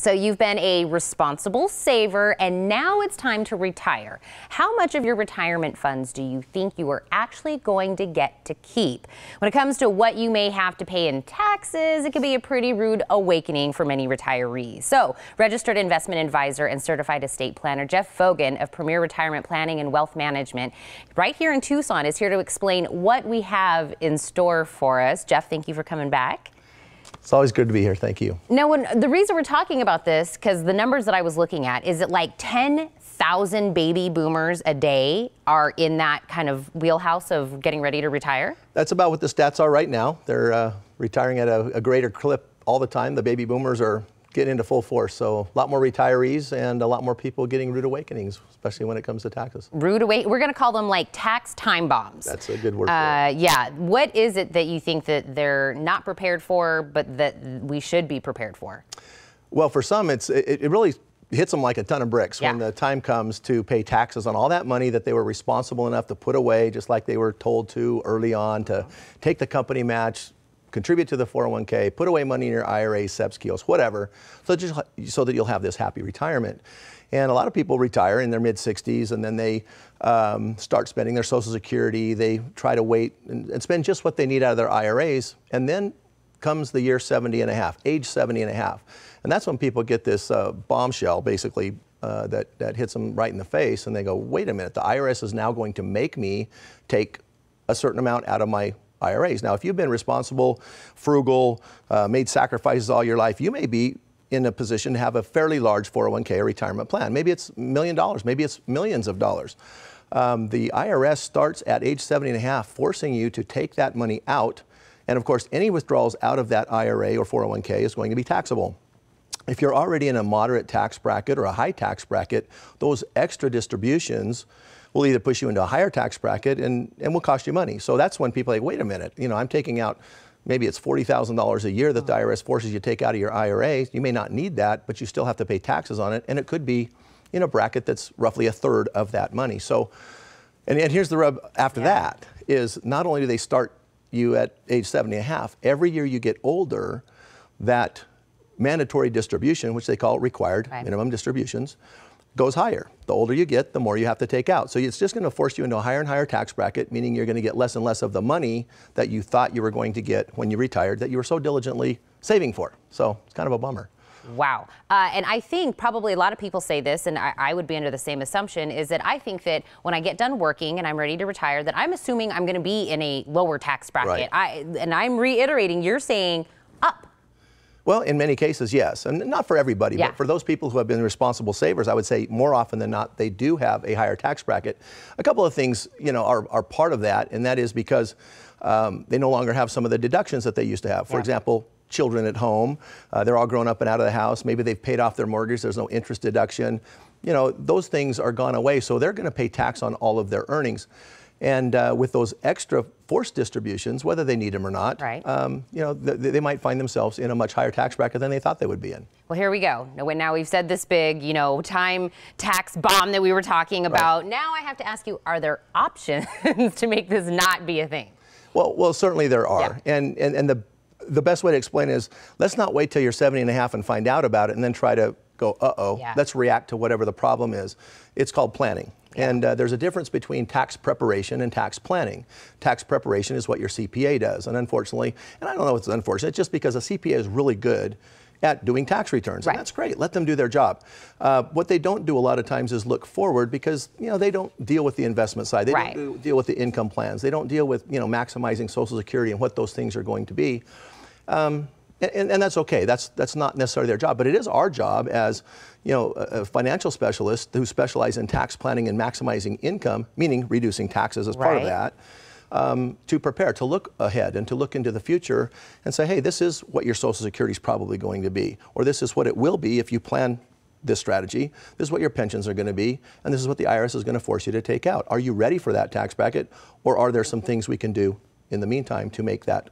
So you've been a responsible saver, and now it's time to retire. How much of your retirement funds do you think you are actually going to get to keep? When it comes to what you may have to pay in taxes, it can be a pretty rude awakening for many retirees. So registered investment advisor and certified estate planner Jeff Vogan of Premier Retirement Planning and Wealth Management right here in Tucson is here to explain what we have in store for us. Jeff, thank you for coming back. It's always good to be here. Thank you. Now, the reason we're talking about this, because the numbers that I was looking at, is it like 10,000 baby boomers a day are in that kind of wheelhouse of getting ready to retire? That's about what the stats are right now. They're retiring at a greater clip all the time. The baby boomers are getting into full force. So a lot more retirees and a lot more people getting rude awakenings, especially when it comes to taxes. Rude awakening. We're going to call them like tax time bombs. That's a good word for it. Yeah. What is it that you think that they're not prepared for, but that we should be prepared for? Well, for some, it really hits them like a ton of bricks when the time comes to pay taxes on all that money that they were responsible enough to put away, just like they were told to early on, to take the company match, contribute to the 401k, put away money in your IRA, SEPs, KIOs, whatever, so that you'll have this happy retirement. And a lot of people retire in their mid-60s, and then they start spending their Social Security. They try to wait and spend just what they need out of their IRAs, and then comes the year 70 and a half, age 70 and a half. And that's when people get this bombshell, basically, that hits them right in the face, and they go, wait a minute, the IRS is now going to make me take a certain amount out of my IRAs. Now, if you've been responsible, frugal, made sacrifices all your life, you may be in a position to have a fairly large 401k or retirement plan. Maybe it's $1 million, maybe it's millions of dollars. The IRS starts at age 70 and a half, forcing you to take that money out. And of course, any withdrawals out of that IRA or 401k is going to be taxable. If you're already in a moderate tax bracket or a high tax bracket, those extra distributions will either push you into a higher tax bracket and will cost you money. So that's when people are like, wait a minute, I'm taking out, maybe it's $40,000 a year that the IRS forces you to take out of your IRA. You may not need that, but you still have to pay taxes on it. And it could be in a bracket that's roughly a third of that money. So, and here's the rub after that, is not only do they start you at age 70 and a half, every year you get older, that mandatory distribution, which they call required minimum distributions, goes higher. The older you get, the more you have to take out. So it's just going to force you into a higher and higher tax bracket, meaning you're going to get less and less of the money that you thought you were going to get when you retired, that you were so diligently saving for. So it's kind of a bummer. Wow. And I think probably a lot of people say this, and I would be under the same assumption, is that I think that when I get done working and I'm ready to retire, that I'm assuming I'm going to be in a lower tax bracket. And I'm reiterating, you're saying up. Well, in many cases, yes. And not for everybody, but for those people who have been responsible savers, I would say more often than not, they do have a higher tax bracket. A couple of things, are part of that, and that is because they no longer have some of the deductions that they used to have. For example, children at home, they're all grown up and out of the house. Maybe they've paid off their mortgage. There's no interest deduction. Those things are gone away, so they're going to pay tax on all of their earnings. And with those extra forced distributions, whether they need them or not, they might find themselves in a much higher tax bracket than they thought they would be in. Well, here we go. Now we've said this big, time tax bomb that we were talking about. Now I have to ask you, are there options to make this not be a thing? Well, certainly there are. And the best way to explain is, let's not wait till you're 70 and a half and find out about it and then try to go, let's react to whatever the problem is. It's called planning. And there's a difference between tax preparation and tax planning. Tax preparation is what your CPA does. And unfortunately, and I don't know if it's unfortunate, just because a CPA is really good at doing tax returns. And that's great. Let them do their job. What they don't do a lot of times is look forward, because they don't deal with the investment side. They don't deal with the income plans. They don't deal with maximizing Social Security and what those things are going to be. And that's okay. That's not necessarily their job, but it is our job as a financial specialist who specialize in tax planning and maximizing income, meaning reducing taxes as part of that, to prepare, to look ahead and to look into the future and say, hey, this is what your Social Security is probably going to be, or this is what it will be if you plan this strategy. This is what your pensions are going to be, and this is what the IRS is going to force you to take out. Are you ready for that tax bracket, or are there some things we can do in the meantime to make that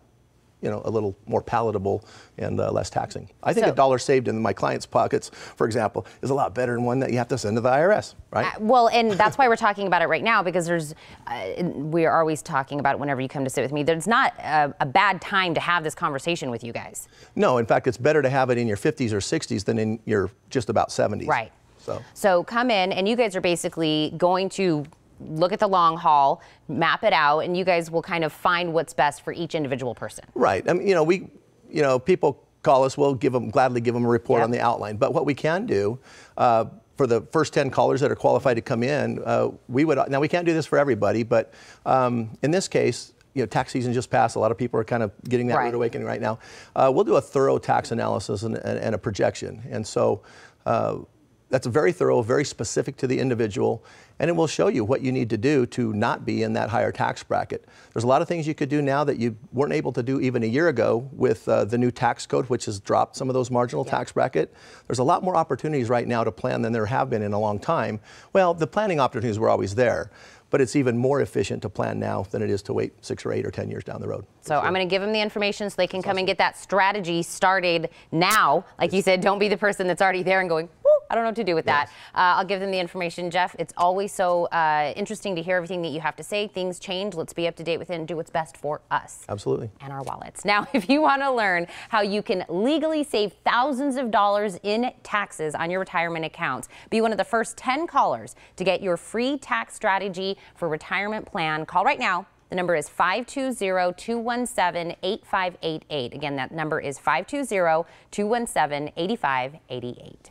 a little more palatable and less taxing. I think a dollar saved in my clients' pockets, for example, is a lot better than one that you have to send to the IRS, right? Well, and that's why we're talking about it right now, because we are always talking about it whenever you come to sit with me. There's not a bad time to have this conversation with you guys. No, in fact, it's better to have it in your 50s or 60s than in your just about 70s. Right. So come in, and you guys are basically going to look at the long haul, map it out, and you guys will kind of find what's best for each individual person. Right. I mean, people call us, we'll gladly give them a report on the outline. But what we can do, for the first 10 callers that are qualified to come in, now we can't do this for everybody, but in this case, tax season just passed. A lot of people are kind of getting that rude awakening right now. We'll do a thorough tax analysis and a projection. And so that's very thorough, very specific to the individual, and it will show you what you need to do to not be in that higher tax bracket. There's a lot of things you could do now that you weren't able to do even a year ago with the new tax code, which has dropped some of those marginal tax bracket. There's a lot more opportunities right now to plan than there have been in a long time. Well, the planning opportunities were always there, but it's even more efficient to plan now than it is to wait 6 or 8 or 10 years down the road. So I'm going to give them the information so they can come and get that strategy started now. Like you said, don't be the person that's already there and going, I don't know what to do with that. I'll give them the information. Jeff, it's always so interesting to hear everything that you have to say. Things change. Let's be up to date with it and do what's best for us. Absolutely. And our wallets. Now, if you want to learn how you can legally save thousands of dollars in taxes on your retirement accounts, be one of the first 10 callers to get your free tax strategy for retirement plan. Call right now. The number is 520-217-8588. Again, that number is 520-217-8588.